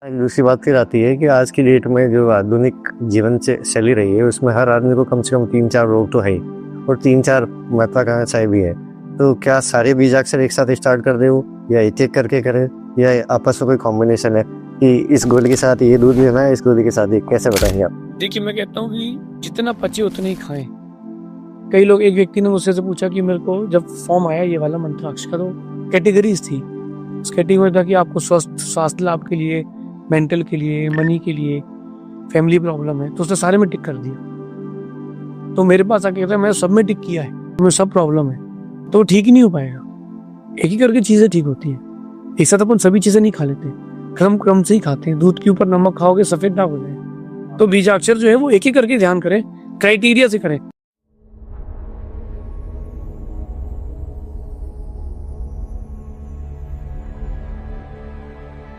एक दूसरी बात फिर आती है कि आज की डेट में जो आधुनिक जीवन से चली रही है उसमें हर आदमी को कम से कम 3-4 रोग तो है ही, और 3-4 महत्वाकांक्षाएं भी है। तो क्या सारे बीजाक्षर एक साथ स्टार्ट कर दे वो, या एक-एक करके करे, या आपस में कोई कॉम्बिनेशन है कि इस गोली के साथ ये दूध लेना है, इस गोली के साथ ये, कैसे बताएंगे आप? देखिए, मैं कहता हूँ कि जितना पचे उतना ही खाएं। कई लोग, एक व्यक्ति ने मुझसे से पूछा कि मेरे को जब फॉर्म आया ये वाला मंत्राक्ष का, तो कैटेगरीज थी। उस कैटेगरी था कि आपको स्वास्थ्य लाभ के लिए, मेंटल के लिए, मनी के लिए, फैमिली प्रॉब्लम है, तो उसने सारे में टिक कर दिया। तो मेरे पास आके कहता है मैं सब में टिक किया है, मुझे सब प्रॉब्लम है, तो ठीक ही नहीं हो पाएगा। एक ही करके चीजें ठीक होती है, एक साथ अपन सभी चीजें नहीं खा लेते, क्रम क्रम से ही खाते हैं। दूध के ऊपर नमक खाओगे सफेद दाग हो जाए। तो बीजाक्षर जो है वो एक ही करके ध्यान करें, क्राइटेरिया से करें।